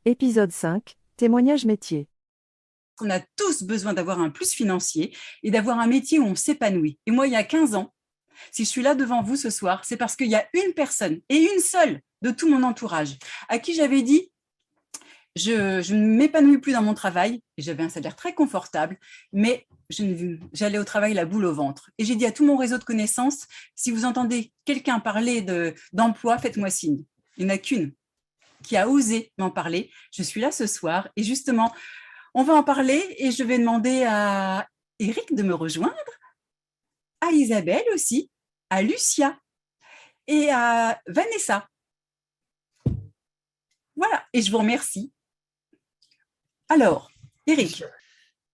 Épisode 5, témoignage métier. On a tous besoin d'avoir un plus financier et d'avoir un métier où on s'épanouit. Et moi, il y a 15 ans, si je suis là devant vous ce soir, c'est parce qu'il y a une personne et une seule de tout mon entourage à qui j'avais dit je ne m'épanouis plus dans mon travail et j'avais un salaire très confortable, mais j'allais au travail la boule au ventre. Et j'ai dit à tout mon réseau de connaissances, si vous entendez quelqu'un parler d'emploi, faites-moi signe. Il n'y en a qu'une qui a osé m'en parler. Je suis là ce soir et justement, on va en parler et je vais demander à Eric de me rejoindre, à Isabelle aussi, à Lucia et à Vanessa. Voilà, et je vous remercie. Alors, Eric.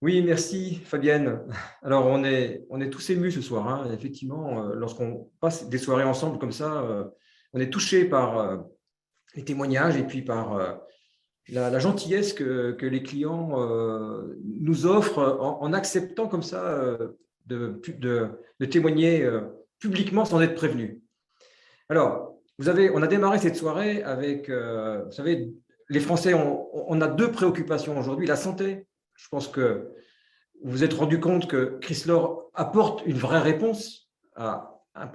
Oui, merci Fabienne. Alors, on est tous émus ce soir, hein. Effectivement, lorsqu'on passe des soirées ensemble comme ça, on est touché par les témoignages et puis par la gentillesse que les clients nous offrent en acceptant comme ça de témoigner publiquement sans être prévenus. Alors, on a démarré cette soirée avec, vous savez, les Français, on a deux préoccupations aujourd'hui, la santé. Je pense que vous vous êtes rendu compte que Chrysler apporte une vraie réponse à une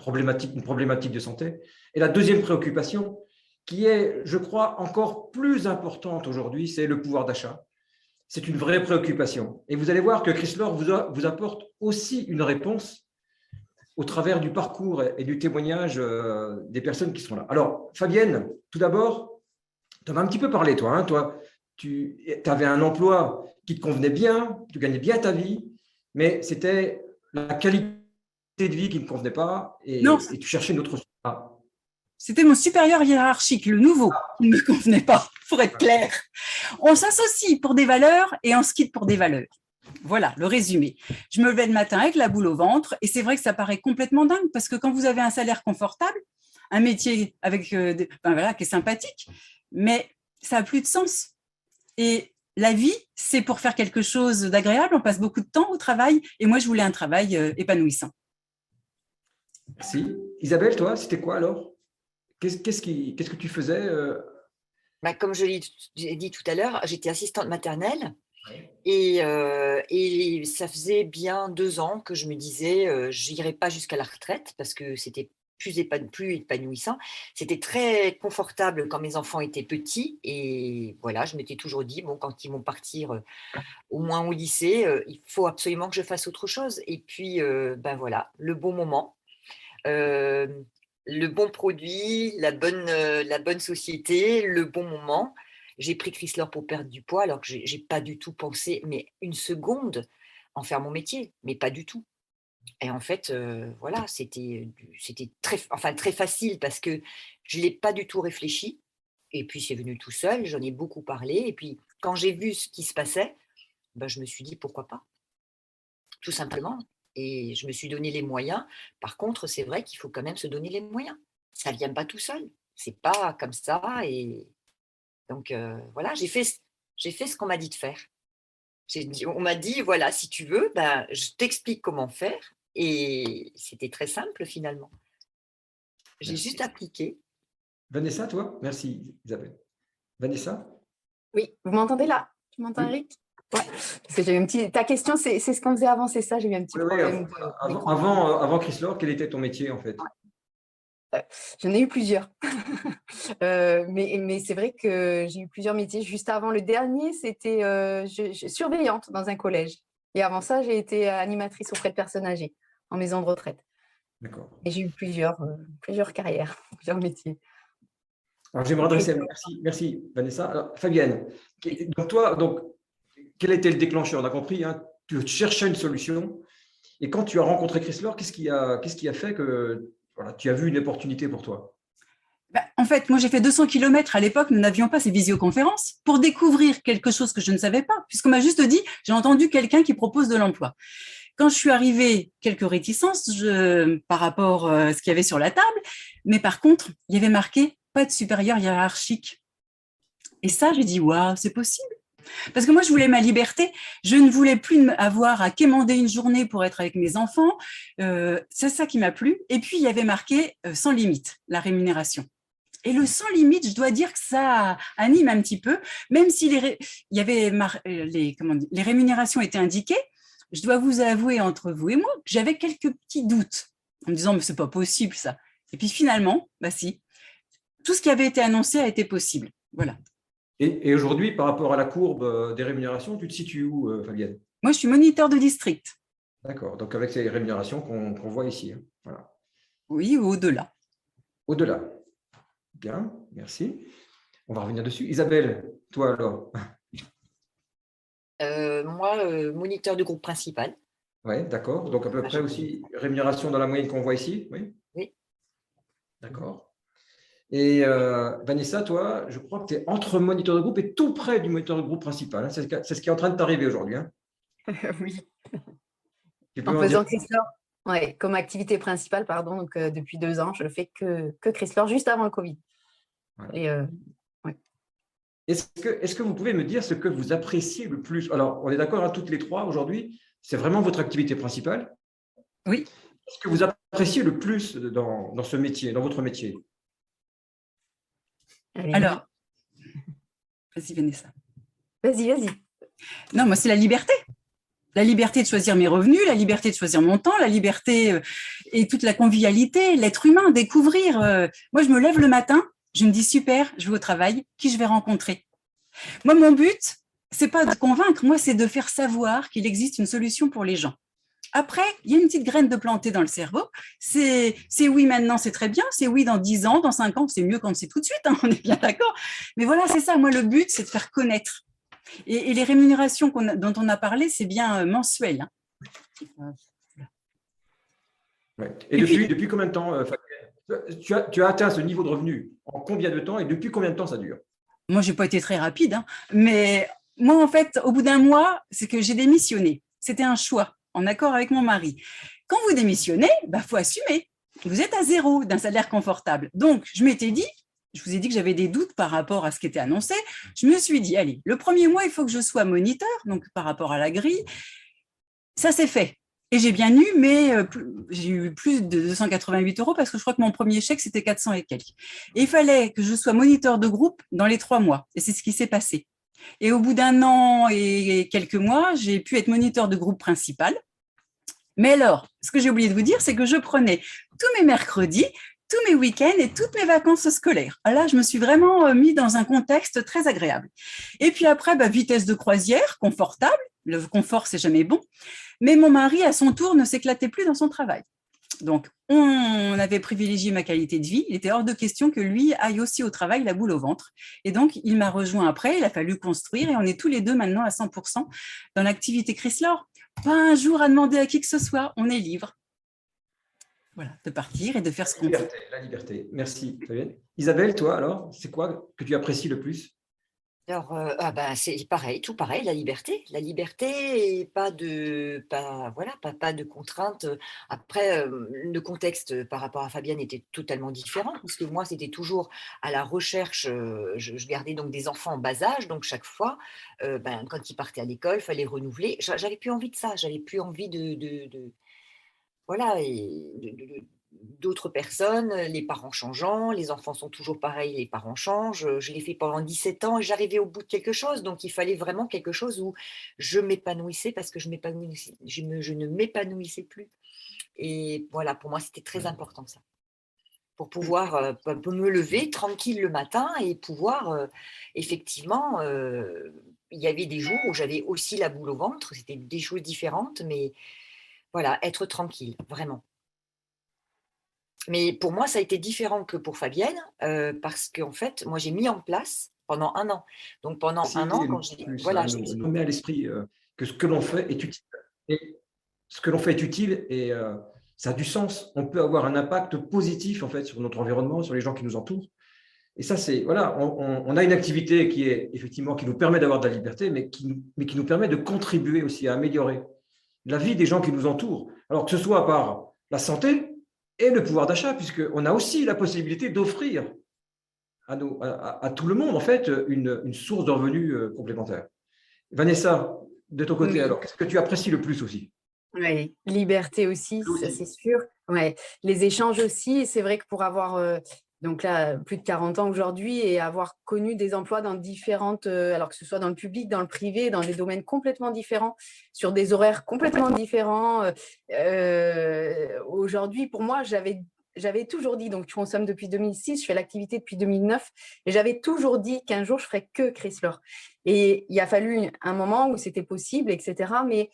problématique de santé. Et la deuxième préoccupation, qui est, je crois, encore plus importante aujourd'hui, c'est le pouvoir d'achat. C'est une vraie préoccupation. Et vous allez voir que Chrysler vous apporte aussi une réponse au travers du parcours et du témoignage des personnes qui sont là. Alors, Fabienne, tout d'abord, tu en as un petit peu parlé, toi. Toi, tu avais un emploi qui te convenait bien, tu gagnais bien ta vie, mais c'était la qualité de vie qui ne convenait pas Non, et tu cherchais une autre chose. Ah. c'était mon supérieur hiérarchique, le nouveau, qui ne me convenait pas, pour être clair. On s'associe pour des valeurs et on se quitte pour des valeurs. Voilà, le résumé. Je me levais le matin avec la boule au ventre et c'est vrai que ça paraît complètement dingue parce que quand vous avez un salaire confortable, un métier avec, voilà, qui est sympathique, mais ça n'a plus de sens. Et la vie, c'est pour faire quelque chose d'agréable. On passe beaucoup de temps au travail et moi, je voulais un travail épanouissant. Merci. Isabelle, toi, c'était quoi alors? Qu'est-ce que tu faisais Comme je l'ai dit tout à l'heure, j'étais assistante maternelle Ouais. et ça faisait bien 2 ans que je me disais je n'irai pas jusqu'à la retraite parce que c'était plus épanouissant. C'était très confortable quand mes enfants étaient petits et voilà, je m'étais toujours dit, bon, quand ils vont partir au moins au lycée, il faut absolument que je fasse autre chose. Et puis, voilà, le bon moment. Euh, le bon produit, la bonne société, le bon moment. J'ai pris Chrysler pour perdre du poids alors que j'ai pas du tout pensé, mais une seconde, en faire mon métier, mais pas du tout. Et en fait, voilà, c'était très facile parce que je l'ai pas du tout réfléchi. Et puis c'est venu tout seul, j'en ai beaucoup parlé. Et puis quand j'ai vu ce qui se passait, je me suis dit pourquoi pas, tout simplement. Et je me suis donné les moyens. Par contre, c'est vrai qu'il faut quand même se donner les moyens. Ça ne vient pas tout seul. C'est pas comme ça. Et donc, voilà, j'ai fait ce qu'on m'a dit de faire. On m'a dit, voilà, si tu veux, je t'explique comment faire. Et c'était très simple finalement. J'ai Merci. juste appliqué. Vanessa, toi? Merci, Isabelle. Vanessa? Oui, vous m'entendez là? Tu m'entends, Oui. Eric? Ouais. Parce que j'ai eu un petit. Ta question, c'est ce qu'on faisait avant, c'est ça? J'ai eu un petit Oui, problème. avant Chrysler, quel était ton métier en fait? J'en ai eu plusieurs. Mais c'est vrai que j'ai eu plusieurs métiers. Juste avant le dernier, c'était surveillante dans un collège. Et avant ça, j'ai été animatrice auprès de personnes âgées en maison de retraite. D'accord. Et j'ai eu plusieurs carrières, plusieurs métiers. Alors, j'aimerais adresser. Merci Vanessa. Alors, Fabienne, donc toi, quel était le déclencheur? On a compris, hein, tu cherchais une solution. Et quand tu as rencontré Chrysler, qu'est-ce qui a fait que voilà, tu as vu une opportunité pour toi? En fait, moi, j'ai fait 200 kilomètres à l'époque, nous n'avions pas ces visioconférences pour découvrir quelque chose que je ne savais pas, puisqu'on m'a juste dit, j'ai entendu quelqu'un qui propose de l'emploi. Quand je suis arrivée, quelques réticences par rapport à ce qu'il y avait sur la table, mais par contre, il y avait marqué pas de supérieur hiérarchique. Et ça, j'ai dit, waouh, c'est possible. Parce que moi, je voulais ma liberté. Je ne voulais plus avoir à quémander une journée pour être avec mes enfants. C'est ça qui m'a plu. Et puis, il y avait marqué sans limite, la rémunération. Et le sans limite, je dois dire que ça anime un petit peu, même si il y avait les rémunérations étaient indiquées, je dois vous avouer entre vous et moi que j'avais quelques petits doutes en me disant mais c'est pas possible ça. Et puis finalement, bah si, tout ce qui avait été annoncé a été possible. Voilà. Et aujourd'hui, par rapport à la courbe des rémunérations, tu te situes où, Fabienne? Moi, je suis moniteur de district. D'accord, donc avec ces rémunérations qu'on voit ici. Hein. Voilà. Oui, ou au-delà. Au-delà. Bien, merci. On va revenir dessus. Isabelle, toi alors? Moi, moniteur de groupe principal. Oui, d'accord. Donc à peu près aussi rémunération dans la moyenne qu'on voit ici? Oui. Oui. D'accord. Et Vanessa, toi, je crois que tu es entre moniteur de groupe et tout près du moniteur de groupe principal. Hein. C'est ce qui est en train de t'arriver aujourd'hui. Hein. Oui. Tu peux En en faisant dire... Chrysler, ouais, comme activité principale, pardon. Donc, depuis 2 ans, je ne fais que Chrysler juste avant le Covid. Voilà. Et, ouais. Est-ce que vous pouvez me dire ce que vous appréciez le plus? Alors, on est d'accord, hein, toutes les trois aujourd'hui, c'est vraiment votre activité principale? Oui. Qu'est-ce que vous appréciez le plus dans ce métier, dans votre métier? Alors, vas-y Vanessa. Vas-y. Non, moi c'est la liberté. La liberté de choisir mes revenus, la liberté de choisir mon temps, la liberté et toute la convivialité, l'être humain, découvrir. Moi, je me lève le matin, je me dis super, je vais au travail, qui je vais rencontrer. Moi, mon but, c'est pas de convaincre, moi, c'est de faire savoir qu'il existe une solution pour les gens. Après, il y a une petite graine de planter dans le cerveau. C'est oui maintenant, c'est très bien. C'est oui dans 10 ans, dans 5 ans, c'est mieux quand c'est tout de suite, hein, on est bien d'accord. Mais voilà, c'est ça. Moi, le but, c'est de faire connaître. Et les rémunérations dont on a parlé, c'est bien mensuel. Hein. Ouais. Et depuis combien de temps, Fabienne, tu as atteint ce niveau de revenu en combien de temps et depuis combien de temps ça dure? Moi, je n'ai pas été très rapide, hein, mais moi, en fait, au bout d'un mois, c'est que j'ai démissionné. C'était un choix, en accord avec mon mari. Quand vous démissionnez, bah, faut assumer. Vous êtes à zéro d'un salaire confortable. Donc, je m'étais dit, je vous ai dit que j'avais des doutes par rapport à ce qui était annoncé. Je me suis dit, allez, le premier mois, il faut que je sois moniteur, donc par rapport à la grille. Ça s'est fait. Et j'ai bien eu, mais j'ai eu plus de 288 € parce que je crois que mon premier chèque, c'était 400 et quelques. Et il fallait que je sois moniteur de groupe dans les 3 mois. Et c'est ce qui s'est passé. Et au bout d'1 an et quelques mois, j'ai pu être moniteur de groupe principal. Mais alors, ce que j'ai oublié de vous dire, c'est que je prenais tous mes mercredis, tous mes week-ends et toutes mes vacances scolaires. Là, je me suis vraiment mis dans un contexte très agréable. Et puis après, vitesse de croisière, confortable. Le confort, c'est jamais bon. Mais mon mari, à son tour, ne s'éclatait plus dans son travail. Donc, on avait privilégié ma qualité de vie. Il était hors de question que lui aille aussi au travail la boule au ventre. Et donc, il m'a rejoint après. Il a fallu construire et on est tous les deux maintenant à 100% dans l'activité Chrysler. Pas un jour à demander à qui que ce soit. On est libre. Voilà, de partir et de faire ce qu'on veut. La liberté. Merci, Fabienne. Isabelle, toi, alors, c'est quoi que tu apprécies le plus? Alors, c'est pareil, tout pareil, la liberté et pas de contraintes. Après, le contexte par rapport à Fabienne était totalement différent, puisque moi, c'était toujours à la recherche. Je gardais donc des enfants en bas âge, donc chaque fois, quand ils partaient à l'école, il fallait renouveler. J'avais plus envie de ça, j'avais plus envie voilà, et d'autres personnes, les parents changeant, les enfants sont toujours pareils, les parents changent. Je l'ai fait pendant 17 ans et j'arrivais au bout de quelque chose. Donc, il fallait vraiment quelque chose où je m'épanouissais parce que je ne m'épanouissais plus. Et voilà, pour moi, c'était très important ça. Pour pouvoir me lever tranquille le matin et pouvoir, effectivement, il y avait des jours où j'avais aussi la boule au ventre, c'était des choses différentes, mais voilà, être tranquille, vraiment. Mais pour moi, ça a été différent que pour Fabienne, parce qu'en fait, moi, j'ai mis en place pendant 1 an. Donc, pendant 1 an, quand j'ai… Voilà, on met à l'esprit que ce que l'on fait est utile. Et ce que l'on fait est utile et ça a du sens. On peut avoir un impact positif, en fait, sur notre environnement, sur les gens qui nous entourent. Et ça, c'est… Voilà, on a une activité qui est effectivement, qui nous permet d'avoir de la liberté, mais qui nous permet de contribuer aussi à améliorer la vie des gens qui nous entourent. Alors, que ce soit par la santé, et le pouvoir d'achat, puisqu'on a aussi la possibilité d'offrir à tout le monde, en fait, une source de revenus complémentaire. Vanessa, de ton côté, alors, qu'est-ce que tu apprécies le plus aussi? Oui, liberté aussi, ça c'est sûr. Ouais. Les échanges aussi, c'est vrai que pour avoir donc là, plus de 40 ans aujourd'hui, et avoir connu des emplois dans différentes, alors que ce soit dans le public, dans le privé, dans des domaines complètement différents, sur des horaires complètement différents. Aujourd'hui, pour moi, j'avais toujours dit, donc je consomme depuis 2006, je fais l'activité depuis 2009, et j'avais toujours dit qu'un jour, je ferais que Chrysler. Et il a fallu un moment où c'était possible, etc. Mais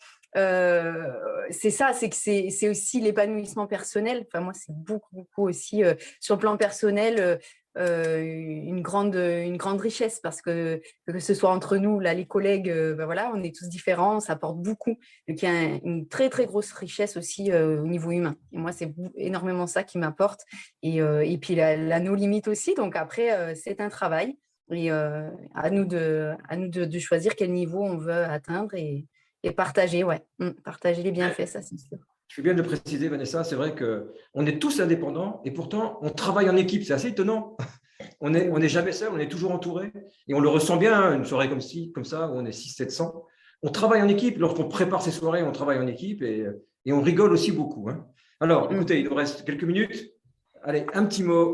c'est ça, c'est que c'est aussi l'épanouissement personnel. Enfin, moi, c'est beaucoup aussi, sur le plan personnel, une grande richesse, parce que ce soit entre nous, là, les collègues, ben voilà, on est tous différents, ça apporte beaucoup. Donc, il y a une très, très grosse richesse aussi au niveau humain. Et moi, c'est énormément ça qui m'apporte. Et puis, nos limites aussi. Donc, après, c'est un travail. Et à nous de choisir quel niveau on veut atteindre et partager, ouais. Partager les bienfaits, ça, c'est sûr. Je fais bien de le préciser, Vanessa, c'est vrai qu'on est tous indépendants et pourtant, on travaille en équipe. C'est assez étonnant. On n'est jamais seul, on est toujours entouré. Et on le ressent bien, une soirée comme ça, où on est 600-700. On travaille en équipe. Lorsqu'on prépare ces soirées, on travaille en équipe et on rigole aussi beaucoup. Hein. Alors, écoutez, il nous reste quelques minutes. Allez, un petit mot.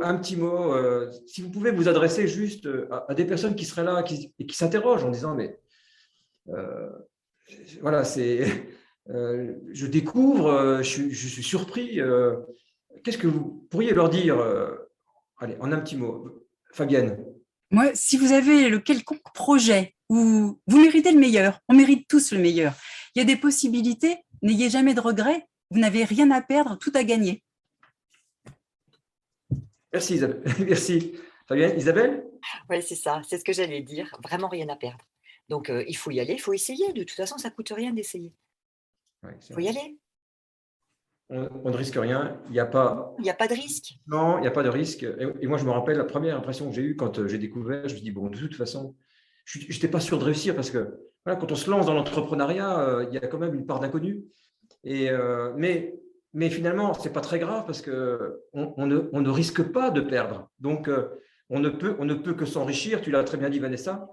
Si vous pouvez vous adresser juste à des personnes qui seraient là et qui s'interrogent en disant, mais voilà, je découvre, je suis surpris. Qu'est-ce que vous pourriez leur dire allez, en un petit mot. Fabienne. Moi, si vous avez le quelconque projet où vous méritez le meilleur, on mérite tous le meilleur, il y a des possibilités, n'ayez jamais de regrets, vous n'avez rien à perdre, tout à gagner. Merci Isabelle. Merci Fabienne. Isabelle? Oui, c'est ça, c'est ce que j'allais dire, vraiment rien à perdre. Donc, il faut y aller, il faut essayer. De toute façon, ça ne coûte rien d'essayer. Il faut y aller. On ne risque rien. Il n'y a pas de risque. Non, il n'y a pas de risque. Et moi, je me rappelle la première impression que j'ai eue quand j'ai découvert, je me dis, bon, de toute façon, je n'étais pas sûr de réussir parce que voilà, quand on se lance dans l'entrepreneuriat, il y a quand même une part d'inconnu. Mais finalement, ce n'est pas très grave parce qu'on ne risque pas de perdre. Donc, on ne peut que s'enrichir. Tu l'as très bien dit, Vanessa.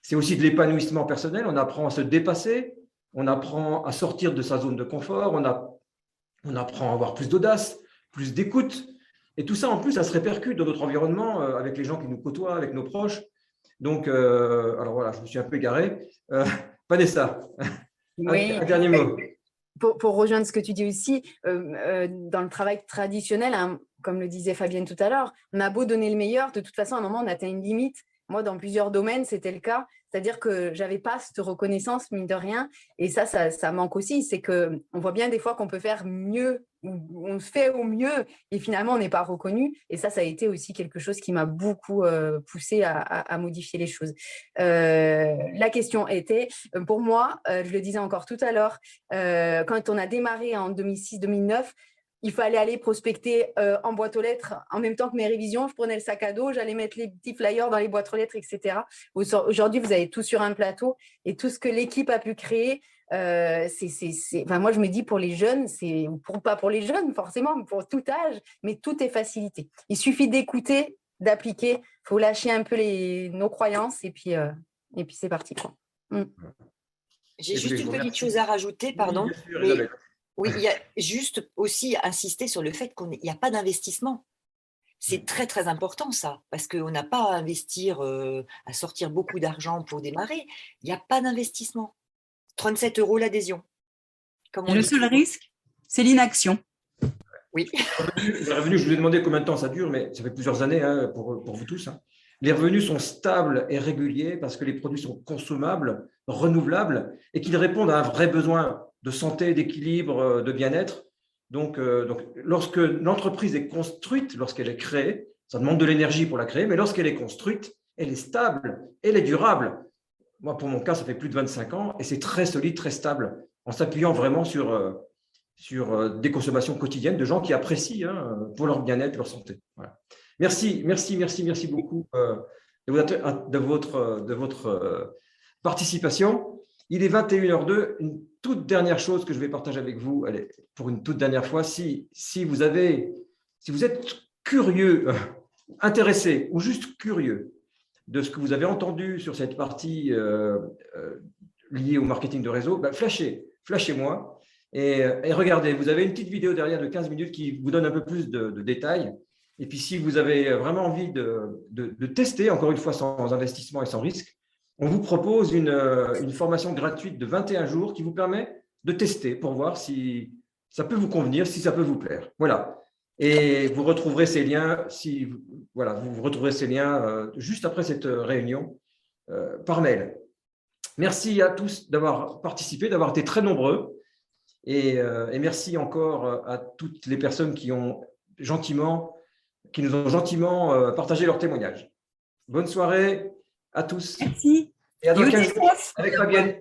C'est aussi de l'épanouissement personnel. On apprend à se dépasser. On apprend à sortir de sa zone de confort. On apprend à avoir plus d'audace, plus d'écoute. Et tout ça, en plus, ça se répercute dans notre environnement, avec les gens qui nous côtoient, avec nos proches. Donc, alors voilà, je me suis un peu égaré. Vanessa, oui. Un dernier mot. Pour rejoindre ce que tu dis aussi, dans le travail traditionnel, hein, comme le disait Fabienne tout à l'heure, on a beau donner le meilleur, de toute façon, à un moment, on atteint une limite. Moi, dans plusieurs domaines, c'était le cas. C'est-à-dire que je n'avais pas cette reconnaissance, mine de rien. Et ça manque aussi. C'est qu'on voit bien des fois qu'on peut faire mieux, ou on se fait au mieux, et finalement, on n'est pas reconnu. Et ça a été aussi quelque chose qui m'a beaucoup poussé à modifier les choses. La question était, pour moi, je le disais encore tout à l'heure, quand on a démarré en 2006-2009, il fallait aller prospecter en boîte aux lettres en même temps que mes révisions. Je prenais le sac à dos, j'allais mettre les petits flyers dans les boîtes aux lettres, etc. Aujourd'hui, vous avez tout sur un plateau et tout ce que l'équipe a pu créer. Enfin, moi, je me dis pour les jeunes, pas pour les jeunes forcément, pour tout âge, mais tout est facilité. Il suffit d'écouter, d'appliquer. Il faut lâcher un peu nos croyances et puis c'est parti, quoi. J'ai juste une petite chose à rajouter, pardon. Oui, bien sûr, Isabelle. Oui, il y a juste aussi insister sur le fait qu'il n'y a pas d'investissement. C'est très, très important ça, parce qu'on n'a pas à investir, à sortir beaucoup d'argent pour démarrer. Il n'y a pas d'investissement. 37 € l'adhésion. Le seul risque, c'est l'inaction. Oui. Les revenus, je vous ai demandé combien de temps ça dure, mais ça fait plusieurs années hein, pour vous tous. Hein. Les revenus sont stables et réguliers parce que les produits sont consommables, renouvelables et qu'ils répondent à un vrai besoin de santé, d'équilibre, de bien-être. Donc, lorsque l'entreprise est construite, lorsqu'elle est créée, ça demande de l'énergie pour la créer, mais lorsqu'elle est construite, elle est stable, elle est durable. Moi, pour mon cas, ça fait plus de 25 ans et c'est très solide, très stable, en s'appuyant vraiment sur des consommations quotidiennes de gens qui apprécient pour leur bien-être, leur santé. Voilà. Merci beaucoup de votre participation. Il est 21h02. Une toute dernière chose que je vais partager avec vous, allez, pour une toute dernière fois, si vous êtes curieux, intéressé ou juste curieux de ce que vous avez entendu sur cette partie liée au marketing de réseau, ben flashez-moi et regardez, vous avez une petite vidéo derrière de 15 minutes qui vous donne un peu plus de détails Et puis, si vous avez vraiment envie de tester, encore une fois, sans investissement et sans risque, on vous propose une formation gratuite de 21 jours qui vous permet de tester pour voir si ça peut vous convenir, si ça peut vous plaire. Voilà. Et vous retrouverez ces liens, vous retrouverez ces liens juste après cette réunion par mail. Merci à tous d'avoir participé, d'avoir été très nombreux. Et merci encore à toutes les personnes qui nous ont gentiment partagé leur témoignage. Bonne soirée à tous. Merci. Et à dans Et au 15 jours TCF. avec Fabienne.